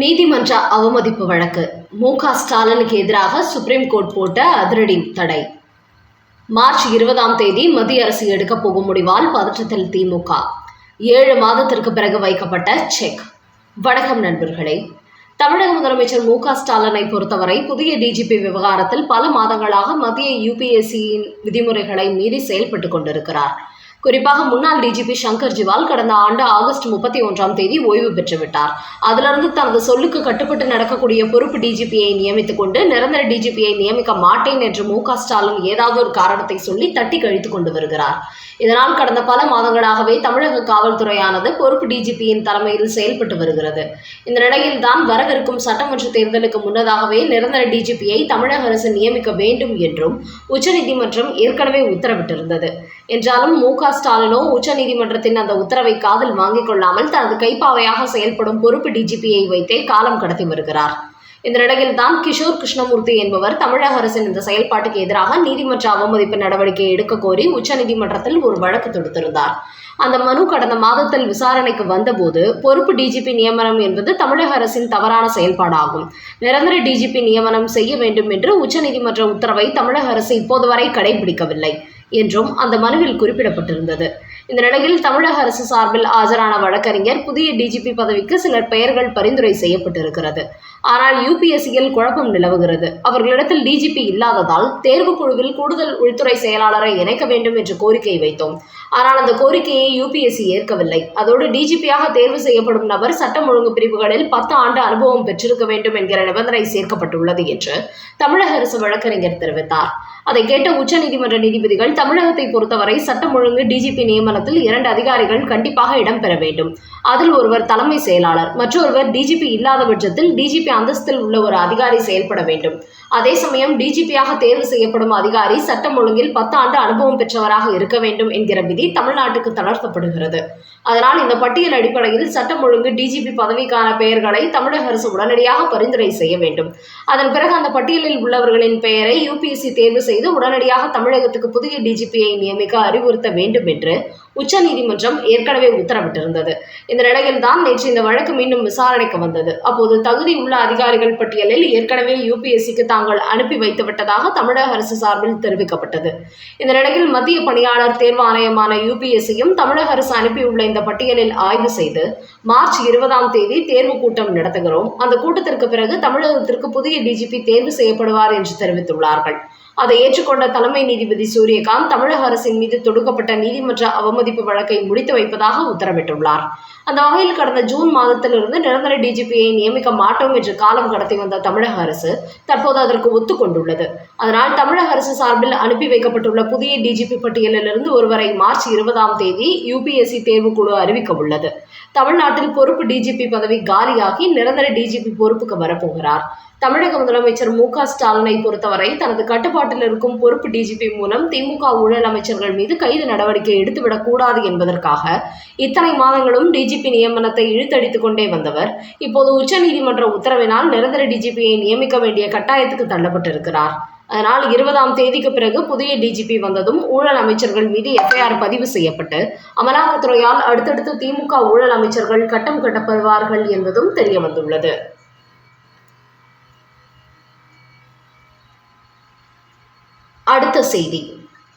நீதிமன்ற அவமதிப்பு வழக்கு மு.க. ஸ்டாலினுக்கு எதிராக சுப்ரீம் கோர்ட் போட்ட அதிரடி தடை. மார்ச் 20ஆம் தேதி மத்திய அரசு எடுக்கப் போகும் முடிவால் பதற்றத்தில் திமுக. 7 மாதத்திற்கு பிறகு வைக்கப்பட்ட செக். வணக்கம் நண்பர்களே. தமிழக முதலமைச்சர் மு.க. ஸ்டாலினை பொறுத்தவரை புதிய டிஜிபி விவகாரத்தில் பல மாதங்களாக மத்திய UPSCயின் விதிமுறைகளை மீறி செயல்பட்டுக் கொண்டிருக்கிறார். குறிப்பாக முன்னாள் டிஜிபி சங்கர் ஜிவால் கடந்த ஆண்டு ஆகஸ்ட் 31ஆம் தேதி ஓய்வு பெற்றுவிட்டார். அதிலிருந்து தனது சொல்லுக்கு கட்டுப்பட்டு நடக்கக்கூடிய பொறுப்பு டிஜிபியை நியமித்துக் கொண்டு நிரந்தர டிஜிபியை நியமிக்க மாட்டேன் என்று மு.க. ஸ்டாலின் ஏதாவது ஒரு காரணத்தை சொல்லி தட்டி கழித்துக் கொண்டு வருகிறார். இதனால் கடந்த பல மாதங்களாகவே தமிழக காவல்துறையானது பொறுப்பு டிஜிபியின் தலைமையில் செயல்பட்டு வருகிறது. இந்த நிலையில்தான் வரவிருக்கும் சட்டமன்ற தேர்தலுக்கு முன்னதாகவே நிரந்தர டிஜிபியை தமிழக அரசு நியமிக்க வேண்டும் என்றும் உச்சநீதிமன்றம் ஏற்கனவே உத்தரவிட்டிருந்தது. என்றாலும் மு.க. ஸ்டாலினோ உச்சநீதிமன்றத்தின் அந்த உத்தரவை காதில் வாங்கிக் கொள்ளாமல் தனது கைப்பாவையாக செயல்படும் பொறுப்பு டிஜிபியை வைத்தே காலம் கடத்தி வருகிறார். இந்த நிலையில்தான் கிஷோர் கிருஷ்ணமூர்த்தி என்பவர் தமிழக அரசின் இந்த செயல்பாட்டுக்கு எதிராக நீதிமன்ற அவமதிப்பு நடவடிக்கை எடுக்க கோரி உச்சநீதிமன்றத்தில் ஒரு வழக்கு தொடுத்திருந்தார். அந்த மனு கடந்த மாதத்தில் விசாரணைக்கு வந்தபோது பொறுப்பு டிஜிபி நியமனம் என்பது தமிழக அரசின் தவறான செயல்பாடாகும். நிரந்தர டிஜிபி நியமனம் செய்ய வேண்டும் என்று உச்சநீதிமன்ற உத்தரவை தமிழக அரசு இப்போது வரை கடைபிடிக்கவில்லை என்றும் அந்த மனுவில் குறிப்பிடப்பட்டிருந்தது. இந்த நிலையில் தமிழக அரசு சார்பில் ஆஜரான வழக்கறிஞர் புதிய டிஜிபி பதவிக்கு சிலர் பெயர்கள் பரிந்துரை செய்யப்பட்டிருக்கிறது. ஆனால் UPSCயில் குழப்பம் நிலவுகிறது. அவர்களிடத்தில் டிஜிபி இல்லாததால் தேர்வுக்குழுவில் கூடுதல் உள்துறை செயலாளரை இணைக்க வேண்டும் என்று கோரிக்கை வைத்தோம். ஆனால் அந்த கோரிக்கையை UPSC ஏற்கவில்லை. அதோடு டிஜிபியாக தேர்வு செய்யப்படும் நபர் சட்டம் ஒழுங்கு பிரிவுகளில் 10 ஆண்டு அனுபவம் பெற்றிருக்க வேண்டும் என்கிற நிபந்தனை சேர்க்கப்பட்டுள்ளது என்று தமிழக அரசு வழக்கறிஞர் தெரிவித்தார். அதை கேட்ட உச்சநீதிமன்ற நீதிபதிகள் தமிழகத்தை பொறுத்தவரை சட்டம் ஒழுங்கு டிஜிபி நியமனத்தில் 2 அதிகாரிகள் கண்டிப்பாக இடம்பெற வேண்டும். அதில் ஒருவர் தலைமை செயலாளர், மற்றொருவர் டிஜிபி இல்லாத பட்சத்தில் டிஜிபி அந்தஸ்தில் உள்ள ஒரு அதிகாரி செயல்பட வேண்டும். அதே சமயம் டிஜிபியாக தேர்வு செய்யப்படும் அதிகாரி சட்டம் ஒழுங்கில் 10 ஆண்டு அனுபவம் பெற்றவராக இருக்க வேண்டும் என்கிற விதி தமிழ்நாட்டுக்கு தளர்த்தப்படுகிறது. அதனால் இந்த பட்டியல் அடிப்படையில் சட்டம் ஒழுங்கு டிஜிபி பதவிக்கான பெயர்களை தமிழக அரசு உடனடியாக பரிந்துரை செய்ய வேண்டும். அதன் பிறகு அந்த பட்டியலில் உள்ளவர்களின் பெயரை UPSC தேர்வு செய்து உடனடியாக தமிழகத்துக்கு புதிய டிஜிபியை நியமிக்க அறிவுறுத்த வேண்டும் என்று உச்சநீதிமன்றம் ஏற்கனவே உத்தரவிட்டிருந்தது. இந்த நிலையில்தான் நேற்று இந்த வழக்கு மீண்டும் விசாரணைக்கு வந்தது. அப்போது தகுதி உள்ள அதிகாரிகள் பட்டியலில் ஏற்கனவே UPSCக்கு தாங்கள் அனுப்பி வைத்துவிட்டதாக தமிழக அரசு சார்பில் தெரிவிக்கப்பட்டது. இந்த நிலையில் மத்திய பணியாளர் தேர்வு ஆணையமான UPSCயும் தமிழக அரசு அனுப்பியுள்ள இந்த பட்டியலில் ஆய்வு செய்து மார்ச் 20ஆம் தேதி தேர்வு கூட்டம் நடத்துகிறோம். அந்த கூட்டத்திற்கு பிறகு தமிழகத்திற்கு புதிய டிஜிபி தேர்வு செய்யப்படுவார் என்று தெரிவித்துள்ளார்கள். அதை ஏற்றுக்கொண்ட தலைமை நீதிபதி சூரியகாந்த் தமிழக அரசின் மீது தொடுக்கப்பட்ட நீதிமன்ற அவமதிப்பு வழக்கை முடித்து வைப்பதாக உத்தரவிட்டுள்ளார். அந்த வகையில் கடந்த ஜூன் மாதத்திலிருந்து நிரந்தர டிஜிபியை நியமிக்க மாட்டோம் என்று காலம் கடத்தி வந்த தமிழக அரசு தற்போது அதற்கு ஒத்துக்கொண்டுள்ளது. அதனால் தமிழக அரசு சார்பில் அனுப்பி வைக்கப்பட்டுள்ள புதிய டிஜிபி பட்டியலிலிருந்து ஒருவரை மார்ச் 20ஆம் தேதி UPSC தேர்வுக்குழு அறிவிக்க உள்ளது. தமிழ்நாட்டில் பொறுப்பு டிஜிபி பதவி காலியாகி நிரந்தர டிஜிபி பொறுப்புக்கு வரப்போகிறார். தமிழக முதலமைச்சர் மு.க. ஸ்டாலினை பொறுத்தவரை தனது கட்டுப்பாட்டில் இருக்கும் பொறுப்பு டிஜிபி மூலம் திமுக ஊழல் அமைச்சர்கள் மீது கைது நடவடிக்கை எடுத்துவிடக் கூடாது என்பதற்காக இத்தனை மாதங்களும் டிஜிபி நியமனத்தை இழுத்தடித்துக் கொண்டே வந்தவர் இப்போது உச்சநீதிமன்ற உத்தரவினால் நிரந்தர டிஜிபியை நியமிக்க வேண்டிய கட்டாயத்துக்கு தள்ளப்பட்டிருக்கிறார். அதனால் 20ஆம் தேதிக்கு பிறகு புதிய டிஜிபி வந்ததும் ஊழல் அமைச்சர்கள் மீது FIR பதிவு செய்யப்பட்டு அமலாக்கத்துறையால் அடுத்தடுத்து திமுக ஊழல் அமைச்சர்கள் கட்டம் கட்டப்படுவார்கள் என்பதும் தெரிய வந்துள்ளது. அடுத்த செய்தி.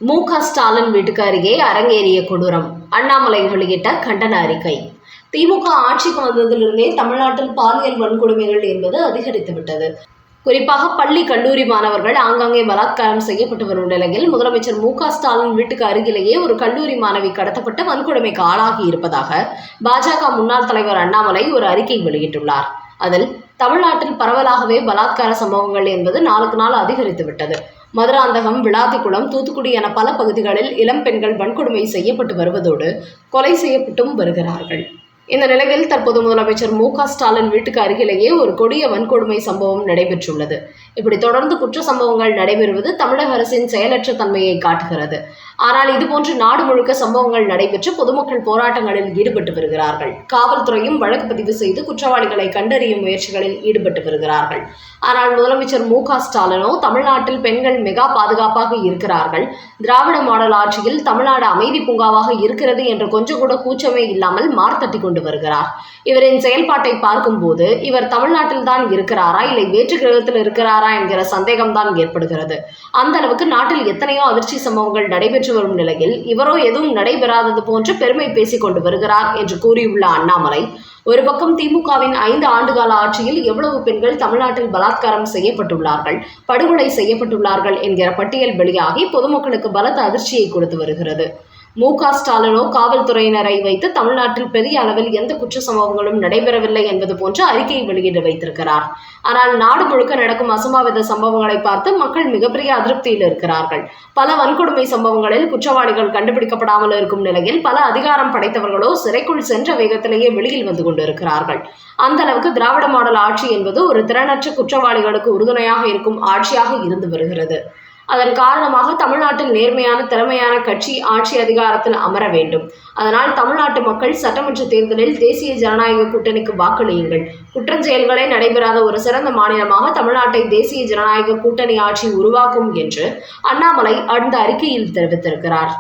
மு.க. ஸ்டாலின் வீட்டுக்கு அருகே அரங்கேறிய கொடூரம். அண்ணாமலை வெளியிட்ட கண்டன அறிக்கை. திமுக ஆட்சிக்கு வந்ததிலிருந்தே தமிழ்நாட்டில் பாலியல் வன்கொடுமைகள் என்பது அதிகரித்துவிட்டது. குறிப்பாக பள்ளி கல்லூரி மாணவர்கள் ஆங்காங்கே பலாத்காரம் செய்யப்பட்டு வரும் நிலையில் முதலமைச்சர் மு.க. ஸ்டாலின் வீட்டுக்கு அருகிலேயே ஒரு கல்லூரி மாணவி கடத்தப்பட்டு வன்கொடுமைக்கு ஆளாகி இருப்பதாக பாஜக முன்னாள் தலைவர் அண்ணாமலை ஒரு அறிக்கை வெளியிட்டுள்ளார். அதில் தமிழ்நாட்டில் பரவலாகவே பலாத்கார சம்பவங்கள் என்பது நாளுக்கு நாள் அதிகரித்துவிட்டது. மதுராந்தகம், விளாத்திக்குளம், தூத்துக்குடி என பல பகுதிகளில் இளம் பெண்கள் வன்கொடுமை செய்யப்பட்டு வருவதோடு கொலை செய்யப்பட்டும் வருகிறார்கள். இந்த நிலையில் தற்போது முதலமைச்சர் மு.க. ஸ்டாலின் வீட்டுக்கு அருகிலேயே ஒரு கொடிய வன்கொடுமை சம்பவம் நடைபெற்றுள்ளது. இப்படி தொடர்ந்து குற்ற சம்பவங்கள் நடைபெறுவது தமிழக அரசின் செயலற்ற தன்மையை காட்டுகிறது. ஆனால் இதுபோன்று நாடு முழுக்க சம்பவங்கள் நடைபெற்று பொதுமக்கள் போராட்டங்களில் ஈடுபட்டு வருகிறார்கள். காவல்துறையும் வழக்கு பதிவு செய்து குற்றவாளிகளை கண்டறியும் முயற்சிகளில் ஈடுபட்டு வருகிறார்கள். ஆனால் முதலமைச்சர் மு.க.ஸ்டாலினோ தமிழ்நாட்டில் பெண்கள் மிக பாதுகாப்பாக இருக்கிறார்கள், திராவிட மாடல் ஆட்சியில் தமிழ்நாடு அமைதி பூங்காவாக இருக்கிறது என்று கொஞ்சம் கூட கூச்சமே இல்லாமல் மார்த்தட்டி கொண்டு வருகிறார். இவரின் செயல்பாட்டை பார்க்கும்போது இவர் தமிழ்நாட்டில் தான் இருக்கிறாரா இல்லை வேற்று கிரகத்தில் இருக்கிறாரா என்கிற சந்தேகம்தான் ஏற்படுகிறது. அந்த அளவுக்கு நாட்டில் எத்தனையோ அதிர்ச்சி சம்பவங்கள் நடைபெற்று வரும் நிலையில் இவரோ எதுவும் நடைபெறாதது போன்று பெருமை பேசிக் கொண்டு வருகிறார் என்று கூறியுள்ள அண்ணாமலை, ஒரு பக்கம் திமுகவின் 5 ஆண்டுகால ஆட்சியில் எவ்வளவு பெண்கள் தமிழ்நாட்டில் பலாத்காரம் செய்யப்பட்டுள்ளார்கள், படுகொலை செய்யப்பட்டுள்ளார்கள் என்கிற பட்டியல் வெளியாகி பொதுமக்களுக்கு பலத்த அதிர்ச்சியை கொடுத்து வருகிறது. மு.க.ஸ்டாலினோ காவல்துறையினரை வைத்து தமிழ்நாட்டில் பெரிய அளவில் எந்த குற்ற சம்பவங்களும் நடைபெறவில்லை என்பது போன்ற அறிக்கையை வெளியிட வைத்திருக்கிறார். ஆனால் நாடு முழுக்க நடக்கும் அசம்பாவித சம்பவங்களை பார்த்து மக்கள் மிகப்பெரிய அதிருப்தியில் இருக்கிறார்கள். பல வன்கொடுமை சம்பவங்களில் குற்றவாளிகள் கண்டுபிடிக்கப்படாமல் இருக்கும் நிலையில் பல அதிகாரம் படைத்தவர்களோ சிறைக்குள் சென்ற வேகத்திலேயே வெளியில் வந்து கொண்டிருக்கிறார்கள். அந்த அளவுக்கு திராவிட மாடல் ஆட்சி என்பது ஒரு திறனற்ற குற்றவாளிகளுக்கு உறுதுணையாக இருக்கும் ஆட்சியாக இருந்து வருகிறது. அதன் காரணமாக தமிழ்நாட்டில் நேர்மையான திறமையான கட்சி ஆட்சி அதிகாரத்தில் அமர வேண்டும். அதனால் தமிழ்நாட்டு மக்கள் சட்டமன்ற தேர்தலில் தேசிய ஜனநாயக கூட்டணிக்கு வாக்களியுங்கள். குற்றச்செயல்களே நடைபெறாத ஒரு சிறந்த மாநிலமாக தமிழ்நாட்டை தேசிய ஜனநாயக கூட்டணி ஆட்சி உருவாக்கும் என்று அண்ணாமலை அந்த அறிக்கையில் தெரிவித்திருக்கிறார்.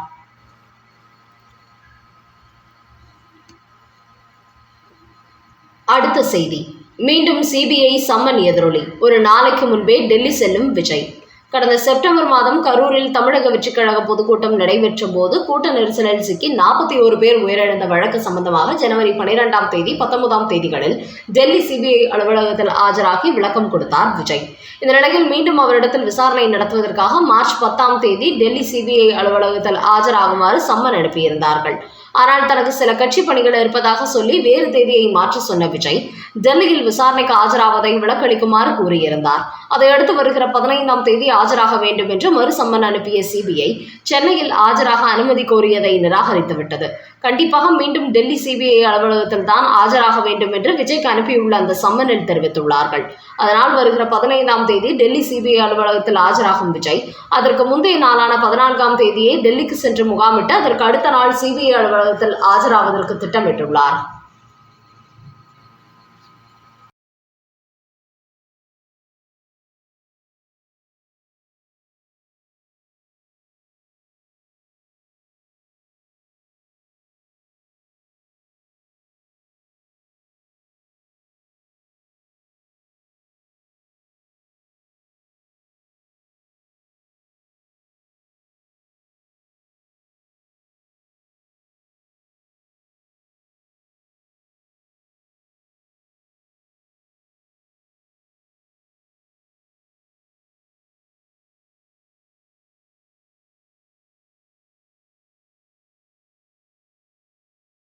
அடுத்த செய்தி. மீண்டும் சிபிஐ சம்மன் எதிரொலி. ஒரு நாளைக்கு முன்பே டெல்லி செல்லும் விஜய். கடந்த செப்டம்பர் மாதம் கரூரில் தமிழக வெற்றிக் கழக பொதுக்கூட்டம் நடைபெற்ற போது கூட்ட நெரிசலில் சிக்கி 41 பேர் உயிரிழந்த வழக்கு சம்பந்தமாக ஜனவரி 12ஆம் தேதி 19ஆம் தேதிகளில் டெல்லி சிபிஐ அலுவலகத்தில் ஆஜராகி விளக்கம் கொடுத்தார் விஜய். இந்த நிலையில் மீண்டும் அவரிடத்தில் விசாரணை நடத்துவதற்காக மார்ச் 10ஆம் தேதி டெல்லி சிபிஐ அலுவலகத்தில் ஆஜராகுமாறு சம்மன் அனுப்பியிருந்தார்கள். ஆனால் தனக்கு சில கட்சி பணிகள் இருப்பதாக சொல்லி வேறு தேதியை மாற்ற சொன்ன விஜய் டெல்லியில் விசாரணைக்கு ஆஜராவதை விலக்களிக்குமாறு கூறியிருந்தார். அதையடுத்து வருகிற 15ஆம் தேதி ஆஜராக வேண்டும் என்று மறு சம்மன் அனுப்பிய சிபிஐ சென்னையில் ஆஜராக அனுமதி கோரியதை நிராகரித்துவிட்டது. கண்டிப்பாக மீண்டும் டெல்லி சிபிஐ அலுவலகத்தில் தான் ஆஜராக வேண்டும் என்று விஜய்க்கு அனுப்பியுள்ள அந்த சம்மனில் தெரிவித்துள்ளார்கள். அதனால் வருகிற 15ஆம் தேதி டெல்லி சிபிஐ அலுவலகத்தில் ஆஜராகும் விஜய் அதற்கு முந்தைய நாளான 14ஆம் தேதியை டெல்லிக்கு சென்று முகாமிட்டு அதற்கு அடுத்த நாள் சிபிஐ அலுவலகத்தில் ஆஜராவதற்கு திட்டமிட்டுள்ளார்.